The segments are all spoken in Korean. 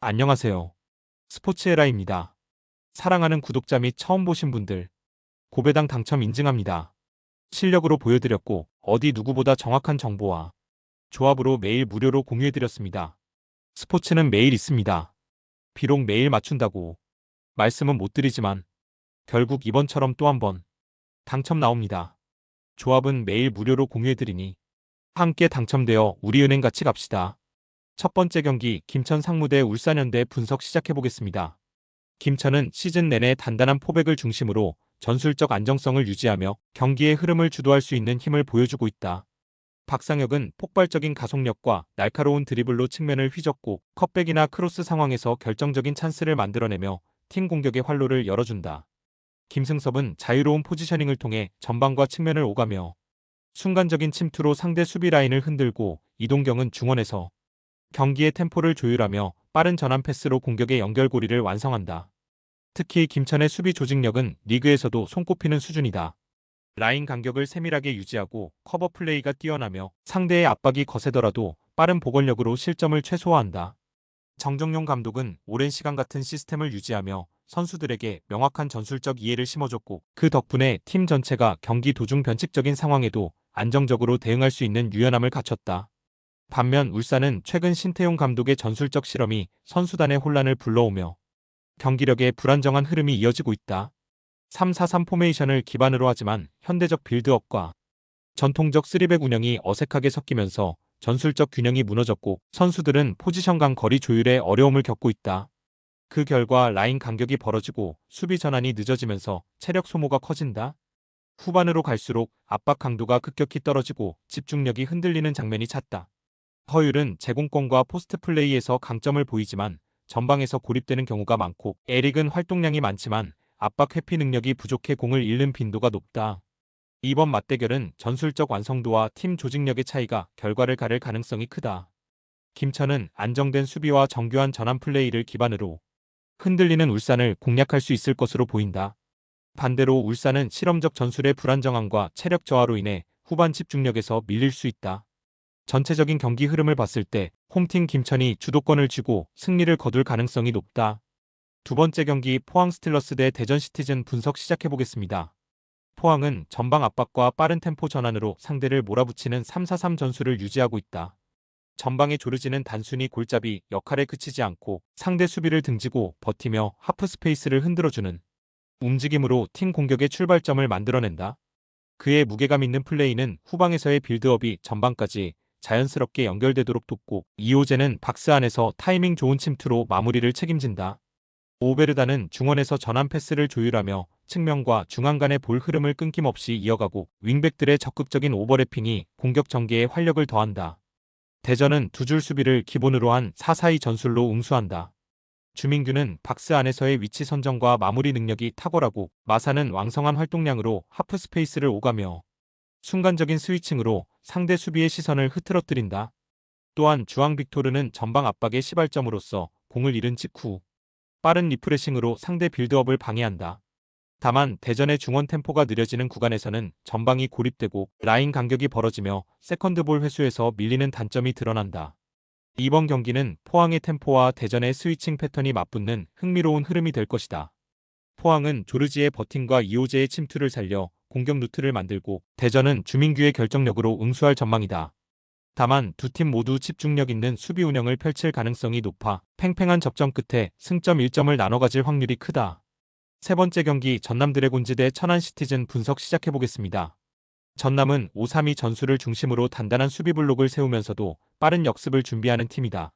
안녕하세요. 스포츠에라입니다. 사랑하는 구독자 및 처음 보신 분들, 고배당 당첨 인증합니다. 실력으로 보여드렸고, 어디 누구보다 정확한 정보와 조합으로 매일 무료로 공유해드렸습니다. 스포츠는 매일 있습니다. 비록 매일 맞춘다고 말씀은 못 드리지만, 결국 이번처럼 또 한 번 당첨 나옵니다. 조합은 매일 무료로 공유해드리니, 함께 당첨되어 우리은행 같이 갑시다. 첫 번째 경기 김천 상무대 울산현대 분석 시작해보겠습니다. 김천은 시즌 내내 단단한 포백을 중심으로 전술적 안정성을 유지하며 경기의 흐름을 주도할 수 있는 힘을 보여주고 있다. 박상혁은 폭발적인 가속력과 날카로운 드리블로 측면을 휘젓고 컷백이나 크로스 상황에서 결정적인 찬스를 만들어내며 팀 공격의 활로를 열어준다. 김승섭은 자유로운 포지셔닝을 통해 전방과 측면을 오가며 순간적인 침투로 상대 수비 라인을 흔들고, 이동경은 중원에서 경기의 템포를 조율하며 빠른 전환 패스로 공격의 연결고리를 완성한다. 특히 김천의 수비 조직력은 리그에서도 손꼽히는 수준이다. 라인 간격을 세밀하게 유지하고 커버 플레이가 뛰어나며 상대의 압박이 거세더라도 빠른 보건력으로 실점을 최소화한다. 정정용 감독은 오랜 시간 같은 시스템을 유지하며 선수들에게 명확한 전술적 이해를 심어줬고, 그 덕분에 팀 전체가 경기 도중 변칙적인 상황에도 안정적으로 대응할 수 있는 유연함을 갖췄다. 반면 울산은 최근 신태용 감독의 전술적 실험이 선수단의 혼란을 불러오며 경기력에 불안정한 흐름이 이어지고 있다. 3-4-3 포메이션을 기반으로 하지만 현대적 빌드업과 전통적 3백 운영이 어색하게 섞이면서 전술적 균형이 무너졌고, 선수들은 포지션 간 거리 조율에 어려움을 겪고 있다. 그 결과 라인 간격이 벌어지고 수비 전환이 늦어지면서 체력 소모가 커진다. 후반으로 갈수록 압박 강도가 급격히 떨어지고 집중력이 흔들리는 장면이 잦다. 허율은 제공권과 포스트 플레이에서 강점을 보이지만 전방에서 고립되는 경우가 많고, 에릭은 활동량이 많지만 압박 회피 능력이 부족해 공을 잃는 빈도가 높다. 이번 맞대결은 전술적 완성도와 팀 조직력의 차이가 결과를 가를 가능성이 크다. 김천은 안정된 수비와 정교한 전환 플레이를 기반으로 흔들리는 울산을 공략할 수 있을 것으로 보인다. 반대로 울산은 실험적 전술의 불안정함과 체력 저하로 인해 후반 집중력에서 밀릴 수 있다. 전체적인 경기 흐름을 봤을 때 홈팀 김천이 주도권을 쥐고 승리를 거둘 가능성이 높다. 두 번째 경기 포항 스틸러스 대 대전 시티즌 분석 시작해보겠습니다. 포항은 전방 압박과 빠른 템포 전환으로 상대를 몰아붙이는 3-4-3 전술을 유지하고 있다. 전방의 조르지는 단순히 골잡이 역할에 그치지 않고 상대 수비를 등지고 버티며 하프 스페이스를 흔들어주는 움직임으로 팀 공격의 출발점을 만들어낸다. 그의 무게감 있는 플레이는 후방에서의 빌드업이 전방까지 자연스럽게 연결되도록 돕고, 이호재는 박스 안에서 타이밍 좋은 침투로 마무리를 책임진다. 오베르다는 중원에서 전환 패스를 조율하며 측면과 중앙 간의 볼 흐름을 끊김없이 이어가고, 윙백들의 적극적인 오버래핑이 공격 전개에 활력을 더한다. 대전은 두 줄 수비를 기본으로 한 4-4-2 전술로 응수한다. 주민규는 박스 안에서의 위치 선정과 마무리 능력이 탁월하고, 마사는 왕성한 활동량으로 하프 스페이스를 오가며 순간적인 스위칭으로 상대 수비의 시선을 흐트러뜨린다. 또한 주앙 빅토르는 전방 압박의 시발점으로서 공을 잃은 직후 빠른 리프레싱으로 상대 빌드업을 방해한다. 다만 대전의 중원 템포가 느려지는 구간에서는 전방이 고립되고 라인 간격이 벌어지며 세컨드볼 회수에서 밀리는 단점이 드러난다. 이번 경기는 포항의 템포와 대전의 스위칭 패턴이 맞붙는 흥미로운 흐름이 될 것이다. 포항은 조르지의 버팅과 이호재의 침투를 살려 공격 루트를 만들고, 대전은 주민규의 결정력으로 응수할 전망이다. 다만 두 팀 모두 집중력 있는 수비 운영을 펼칠 가능성이 높아 팽팽한 접전 끝에 승점 1점을 나눠 가질 확률이 크다. 세 번째 경기 전남 드래곤즈 대 천안 시티즌 분석 시작해보겠습니다. 전남은 5-3-2 전술을 중심으로 단단한 수비 블록을 세우면서도 빠른 역습을 준비하는 팀이다.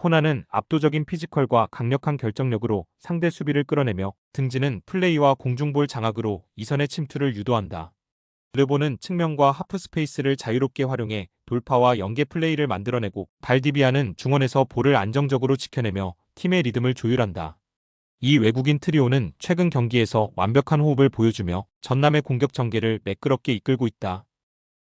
호나는 압도적인 피지컬과 강력한 결정력으로 상대 수비를 끌어내며, 등지는 플레이와 공중볼 장악으로 이선의 침투를 유도한다. 르보는 측면과 하프 스페이스를 자유롭게 활용해 돌파와 연계 플레이를 만들어내고, 발디비아는 중원에서 볼을 안정적으로 지켜내며 팀의 리듬을 조율한다. 이 외국인 트리오는 최근 경기에서 완벽한 호흡을 보여주며 전남의 공격 전개를 매끄럽게 이끌고 있다.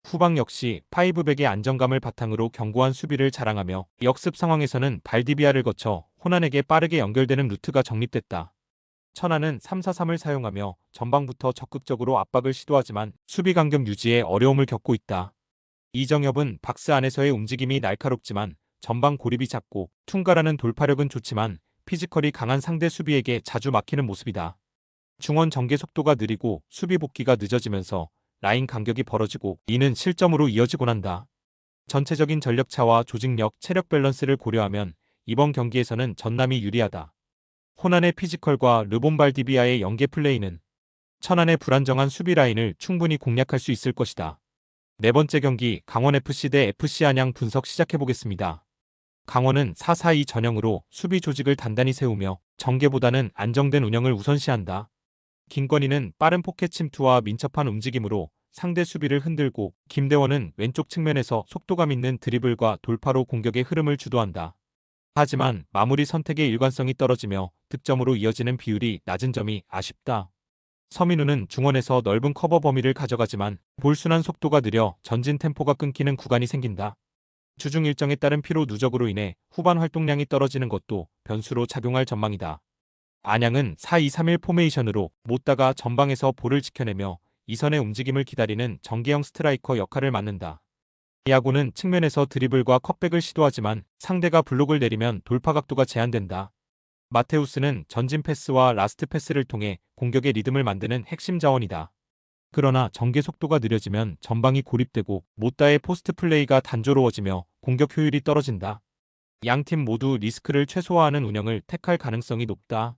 후방 역시 파이브백의 안정감을 바탕으로 견고한 수비를 자랑하며 역습 상황에서는 발디비아를 거쳐 호난에게 빠르게 연결되는 루트가 정립됐다. 천안은 3-4-3을 사용하며 전방부터 적극적으로 압박을 시도하지만 수비 간격 유지에 어려움을 겪고 있다. 이정엽은 박스 안에서의 움직임이 날카롭지만 전방 고립이 작고 퉁가라는 돌파력은 좋지만 피지컬이 강한 상대 수비에게 자주 막히는 모습이다. 중원 전개 속도가 느리고 수비 복귀가 늦어지면서 라인 간격이 벌어지고 이는 실점으로 이어지곤 한다. 전체적인 전력차와 조직력, 체력 밸런스를 고려하면 이번 경기에서는 전남이 유리하다. 호난의 피지컬과 르본발디비아의 연계 플레이는 천안의 불안정한 수비 라인을 충분히 공략할 수 있을 것이다. 네 번째 경기 강원FC 대 FC 안양 분석 시작해보겠습니다. 강원은 4-4-2 전형으로 수비 조직을 단단히 세우며 전개보다는 안정된 운영을 우선시한다. 김건희는 빠른 포켓 침투와 민첩한 움직임으로 상대 수비를 흔들고 김대원은 왼쪽 측면에서 속도감 있는 드리블과 돌파로 공격의 흐름을 주도한다. 하지만 마무리 선택의 일관성이 떨어지며 득점으로 이어지는 비율이 낮은 점이 아쉽다. 서민우는 중원에서 넓은 커버 범위를 가져가지만 볼 순환 속도가 느려 전진 템포가 끊기는 구간이 생긴다. 주중 일정에 따른 피로 누적으로 인해 후반 활동량이 떨어지는 것도 변수로 작용할 전망이다. 안양은 4-2-3-1 포메이션으로 못다가 전방에서 볼을 지켜내며 이선의 움직임을 기다리는 전개형 스트라이커 역할을 맡는다. 야구는 측면에서 드리블과 컷백을 시도하지만 상대가 블록을 내리면 돌파 각도가 제한된다. 마테우스는 전진 패스와 라스트 패스를 통해 공격의 리듬을 만드는 핵심 자원이다. 그러나 전개 속도가 느려지면 전방이 고립되고 못다의 포스트 플레이가 단조로워지며 공격 효율이 떨어진다. 양팀 모두 리스크를 최소화하는 운영을 택할 가능성이 높다.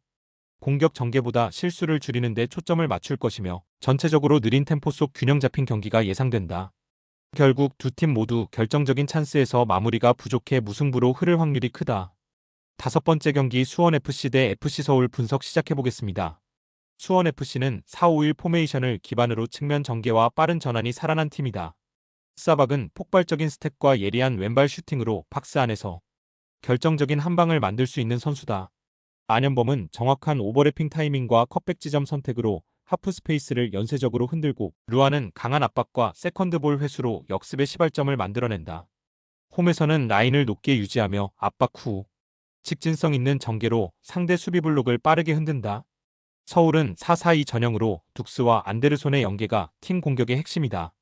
공격 전개보다 실수를 줄이는 데 초점을 맞출 것이며 전체적으로 느린 템포 속 균형 잡힌 경기가 예상된다. 결국 두 팀 모두 결정적인 찬스에서 마무리가 부족해 무승부로 흐를 확률이 크다. 다섯 번째 경기 수원FC 대 FC서울 분석 시작해보겠습니다. 수원FC는 4-5-1 포메이션을 기반으로 측면 전개와 빠른 전환이 살아난 팀이다. 사박은 폭발적인 스텝과 예리한 왼발 슈팅으로 박스 안에서 결정적인 한 방을 만들 수 있는 선수다. 안현범은 정확한 오버래핑 타이밍과 컷백 지점 선택으로 하프 스페이스를 연쇄적으로 흔들고 루아는 강한 압박과 세컨드볼 회수로 역습의 시발점을 만들어낸다. 홈에서는 라인을 높게 유지하며 압박 후 직진성 있는 전개로 상대 수비 블록을 빠르게 흔든다. 서울은 4-4-2 전형으로 둑스와 안데르손의 연계가 팀 공격의 핵심이다.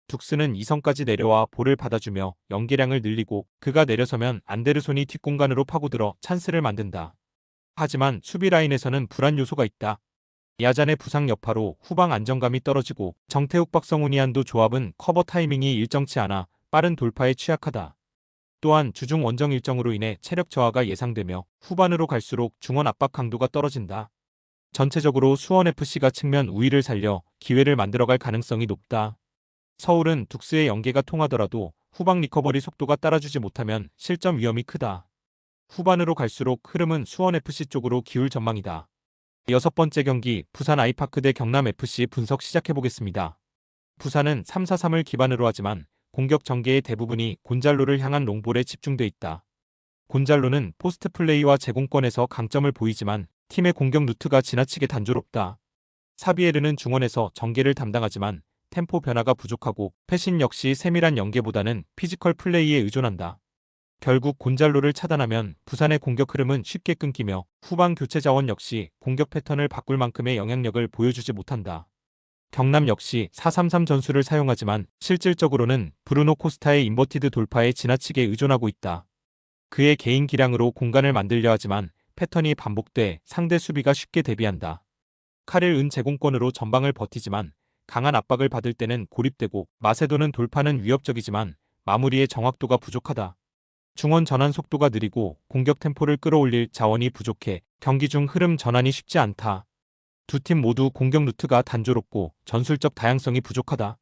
둑스는 2선까지 내려와 볼을 받아주며 연계량을 늘리고 그가 내려서면 안데르손이 뒷공간으로 파고들어 찬스를 만든다. 하지만 수비 라인에서는 불안 요소가 있다. 야잔의 부상 여파로 후방 안정감이 떨어지고 정태욱 박성훈이 한두 조합은 커버 타이밍이 일정치 않아 빠른 돌파에 취약하다. 또한 주중 원정 일정으로 인해 체력 저하가 예상되며 후반으로 갈수록 중원 압박 강도가 떨어진다. 전체적으로 수원FC가 측면 우위를 살려 기회를 만들어갈 가능성이 높다. 서울은 둑스의 연계가 통하더라도 후방 리커버리 속도가 따라주지 못하면 실점 위험이 크다. 후반으로 갈수록 흐름은 수원FC 쪽으로 기울 전망이다. 여섯 번째 경기 부산 아이파크 대 경남FC 분석 시작해보겠습니다. 부산은 3-4-3을 기반으로 하지만 공격 전개의 대부분이 곤잘로를 향한 롱볼에 집중돼 있다. 곤잘로는 포스트 플레이와 제공권에서 강점을 보이지만 팀의 공격 루트가 지나치게 단조롭다. 사비에르는 중원에서 전개를 담당하지만 템포 변화가 부족하고 패신 역시 세밀한 연계보다는 피지컬 플레이에 의존한다. 결국 곤잘로를 차단하면 부산의 공격 흐름은 쉽게 끊기며 후방 교체 자원 역시 공격 패턴을 바꿀 만큼의 영향력을 보여주지 못한다. 경남 역시 4-3-3 전술을 사용하지만 실질적으로는 브루노 코스타의 인버티드 돌파에 지나치게 의존하고 있다. 그의 개인 기량으로 공간을 만들려 하지만 패턴이 반복돼 상대 수비가 쉽게 대비한다. 카릴 은 제공권으로 전방을 버티지만 강한 압박을 받을 때는 고립되고 마세도는 돌파는 위협적이지만 마무리의 정확도가 부족하다. 중원 전환 속도가 느리고 공격 템포를 끌어올릴 자원이 부족해 경기 중 흐름 전환이 쉽지 않다. 두 팀 모두 공격 루트가 단조롭고 전술적 다양성이 부족하다.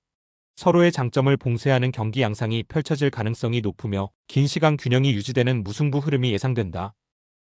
서로의 장점을 봉쇄하는 경기 양상이 펼쳐질 가능성이 높으며 긴 시간 균형이 유지되는 무승부 흐름이 예상된다.